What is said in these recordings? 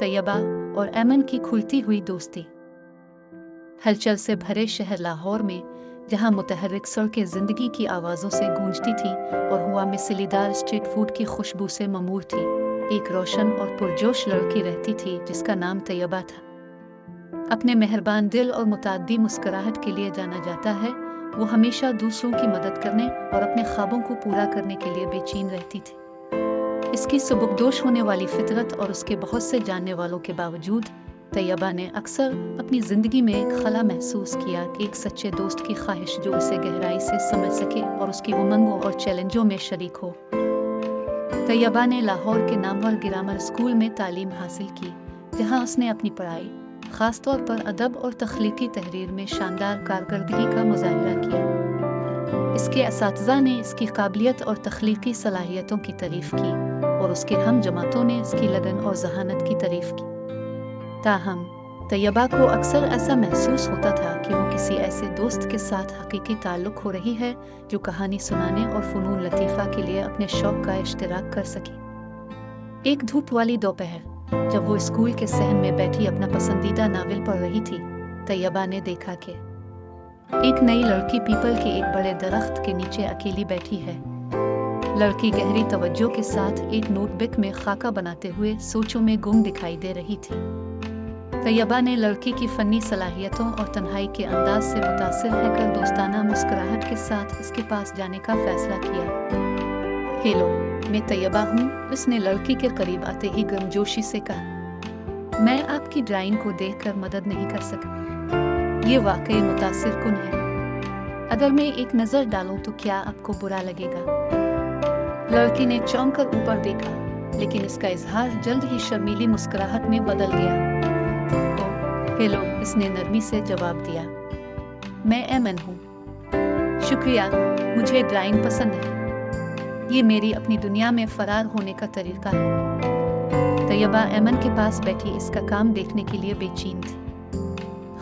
तैयबा और ऐमन की खुलती हुई दोस्ती। हलचल से भरे शहर लाहौर में, जहां मुतहर्रिक सड़कें जिंदगी की आवाज़ों से गूंजती थीं और हवा में सिलीदार स्ट्रीट फूड की खुशबू से ममूर थी, एक रोशन और पुरजोश लड़की रहती थी जिसका नाम तैयबा था। अपने मेहरबान दिल और मुताद्दी मुस्कुराहट के लिए जाना जाता है। वो हमेशा दूसरों की मदद करने और अपने ख्वाबों को पूरा करने के लिए बेचैन रहती थी। इसकी सुबकदोश होने वाली फितरत और उसके बहुत से जानने वालों के बावजूद तैयबा ने अक्सर अपनी ज़िंदगी में एक खला महसूस किया कि एक सच्चे दोस्त की ख्वाहिश जो उसे गहराई से समझ सके और उसकी उमंगों और चैलेंजों में शरीक हो। तैयबा ने लाहौर के नामवर ग्रामर स्कूल में तालीम हासिल की, जहां उसने अपनी पढ़ाई, ख़ास तौर पर अदब और तख्लीकी तहरीर में शानदार कारकर्दगी का मुज़ाहिरा किया। इसके असातिज़ा ने इसकी काबिलियत और तख्लीकी सलाहियतों की तारीफ़ की और उसके हम जमातों ने इसकी लगन और ज़हानत की तारीफ़ की। ताहम तैयबा को अक्सर ऐसा महसूस होता था कि वो किसी ऐसे दोस्त के साथ हकीकी ताल्लुक़ हो रही है जो कहानी सुनाने और फ़नून लतीफ़ा के लिए अपने शौक़ का इश्तिराक कर सके। एक धूप वाली दोपहर, जब वो स्कूल के सहन में बैठी अपना पसंदीदा नावल पढ़ रही थी, तैयबा ने देखा कि एक नई लड़की पीपल के एक बड़े दरख्त के नीचे अकेली बैठी है। लड़की गहरी तवज्जो के साथ एक नोटबुक में खाका बनाते हुए सोचों में गुम दिखाई दे रही थी। तैयबा ने लड़की की फ़नी सलाहियतों और तन्हाई के अंदाज से मुतासिर रहकर दोस्ताना मुस्कुराहट के साथ इसके पास जाने का फैसला किया। हेलो, मैं तैयबा हूँ, उसने लड़की के करीब आते ही गर्मजोशी से कहा। मैं आपकी ड्राइंग को देखकर मदद नहीं कर सका। ये वाकई मुतासिर कुन है। अगर मैं एक नज़र डालूं तो क्या आपको बुरा लगेगा? लड़की ने चौंक कर ऊपर देखा, लेकिन इसका इजहार जल्द ही शर्मीली मुस्कुराहट में बदल गया। हेलो, इसने नरमी से जवाब दिया। मैं ऐमन हूँ। शुक्रिया, मुझे ड्राइंग पसंद है। ये मेरी अपनी दुनिया में फरार होने का तरीका है। तैयबा ऐमन के पास बैठी इसका काम देखने के लिए बेचैन थी।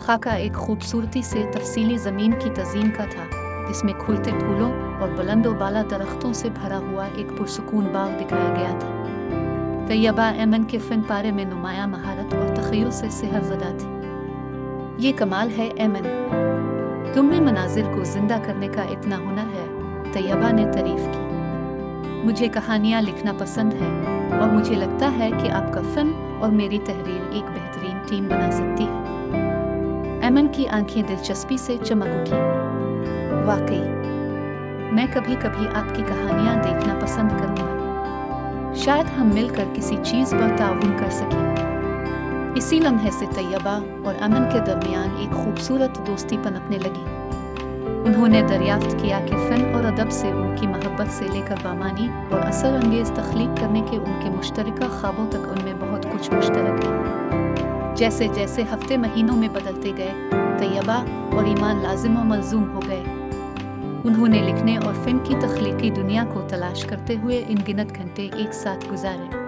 खाका एक खूबसूरती से तफसीली ज़मीन की तज़ीन का था, जिसमें खुलते फूलों और बुलंदो बाला दरख्तों से भरा हुआ एक पुरसुकून बाग दिखाया गया था। तैयबा ऐमन के फ़न पारे में नुमायां महारत और तख़य्युल से सेहरज़दा थी। ये कमाल है ऐमन, तुम में मनाजिर को जिंदा करने का इतना हुनर है, तैयबा ने तारीफ की। मुझे कहानियाँ लिखना पसंद है और मुझे लगता है कि आपका फ़न और मेरी तहरीर एक बेहतरीन टीम बना सकती है। ऐमन की आंखें दिलचस्पी से चमक उठी। वाकई, मैं कभी कभी आपकी कहानियाँ देखना पसंद करूँगा। शायद हम मिलकर किसी चीज़ पर ताउन कर सकें। इसी लम्हे से तैयबा और अमन के दरमियान एक खूबसूरत दोस्ती पनपने लगी। उन्होंने दरियाफ्त किया कि फ़न और अदब से उनकी मोहब्बत से लेकर बामानी और असर अंगेज़ तख्लीक करने के उनके मुश्तरका ख्वाबों तक उनमें बहुत कुछ मुश्तरक है। जैसे जैसे हफ्ते महीनों में बदलते गए, तैयबा और ईमान लाजिम व मलजूम हो गए। उन्होंने लिखने और फ़िल्म की तख्लीकी दुनिया को तलाश करते हुए इनगिनत घंटे एक साथ गुजारे।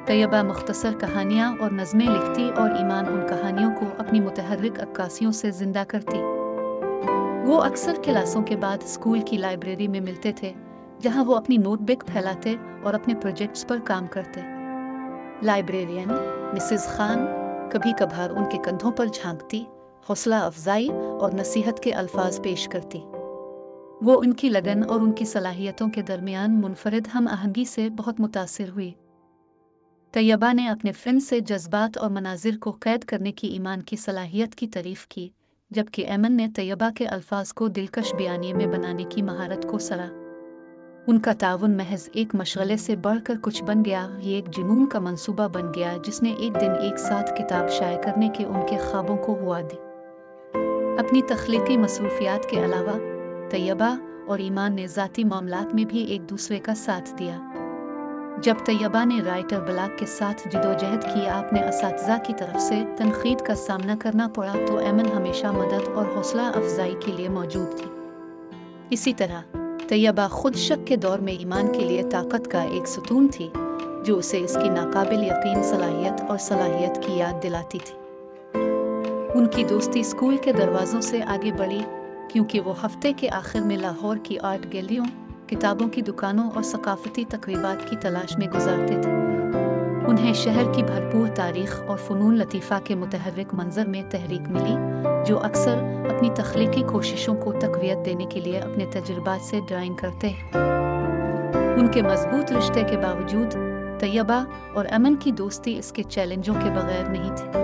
तैयबा मुख्तसर कहानियाँ और नज़में लिखती और ईमान उन कहानियों को अपनी मुतहर्रिक अक्कासियों से जिंदा करती। वो अक्सर क्लासों के बाद स्कूल की लाइब्रेरी में मिलते थे, जहाँ वो अपनी नोटबुक फैलाते और अपने प्रोजेक्ट्स पर काम करते। लाइब्रेरियन मिसेस खान कभी कभार उनके कंधों पर झांकती, हौसला अफजाई और नसीहत के अल्फाज पेश करती। वो उनकी लगन और उनकी सलाहियतों के दरमियान मुनफरिद हम आहंगी से बहुत मुतासिर हुई। तैयबा ने अपने फ़िल्म से जज्बात और मनाजिर को कैद करने की ईमान की सलाहियत की तारीफ़ की, जबकि ऐमन ने तैयबा के अल्फाज को दिलकश बयानिए में बनाने की महारत को सराहा। उनका ताउन महज एक मशगले से बढ़कर कुछ बन गया। ये एक जुनून का मंसूबा बन गया जिसने एक दिन एक साथ किताब शाये करने के उनके ख्वाबों को हुआ दी। अपनी तख्लीकी मसरूफियात के अलावा तैयबा और ईमान ने ज़ाती मामलात में भी एक दूसरे का साथ दिया। जब तैयबा ने राइटर ब्लॉक के साथ जिदोजहद की, अपने असातिज़ा की तरफ से तनकीद का सामना करना पड़ा, तो ऐमन हमेशा मदद और हौसला अफजाई के लिए मौजूद थी। इसी तरह तैयबा खुद शक के दौर में ईमान के लिए ताकत का एक सुतून थी, जो उसे इसकी नाकाबिल यकीन सलाहियत और सलाहियत की याद दिलाती थी। उनकी दोस्ती स्कूल के दरवाज़ों से आगे बढ़ी, क्योंकि वो हफ्ते के आखिर में लाहौर की आर्ट गैलरियों, किताबों की दुकानों और सकाफती तकरीबात की तलाश में गुजारते थे। انہیں شہر کی بھرپور تاریخ اور فنون لطیفہ کے متحرک منظر میں تحریک ملی، جو اکثر اپنی تخلیقی کوششوں کو تقویت دینے کے لیے اپنے تجربات سے ڈرائنگ کرتے ہیں۔ ان کے مضبوط رشتے کے باوجود طیبہ اور امن کی دوستی اس کے چیلنجوں کے بغیر نہیں تھی۔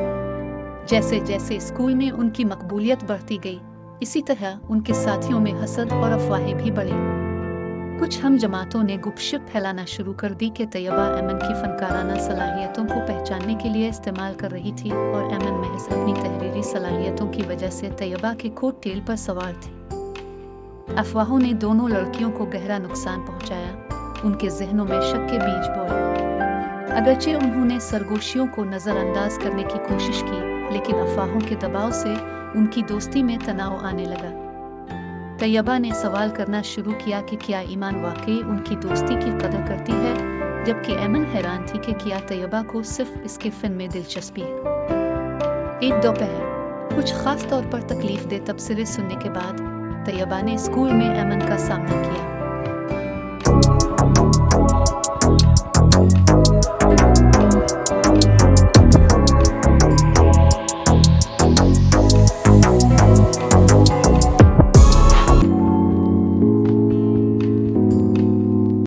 جیسے جیسے اسکول میں ان کی مقبولیت بڑھتی گئی، اسی طرح ان کے ساتھیوں میں حسد اور افواہیں بھی بڑھی۔ کچھ ہم جماعتوں نے گپ شپ پھیلانا شروع کر دی کہ طیبہ ایمن کی فنکارانہ صلاحیتوں کو پہچاننے کے لیے استعمال کر رہی تھی، اور ایمن محض اپنی تحریری صلاحیتوں کی وجہ سے طیبہ کے کوٹ ٹیل پر سوار تھی۔ افواہوں نے دونوں لڑکیوں کو گہرا نقصان پہنچایا، ان کے ذہنوں میں شک کے بیج بوئے۔ اگرچہ انہوں نے سرگوشیوں کو نظر انداز کرنے کی کوشش کی، لیکن افواہوں کے دباؤ سے ان کی دوستی میں تناؤ آنے لگا۔ طیبہ نے سوال کرنا شروع کیا کہ کیا ایمان واقعی ان کی دوستی کی قدر کرتی ہے، جبکہ ایمن حیران تھی کہ کیا طیبہ کو صرف اس کے فن میں دلچسپی ہے۔ ایک دوپہر کچھ خاص طور پر تکلیف دہ تبصرے سننے کے بعد طیبہ نے اسکول میں ایمن کا سامنا کیا۔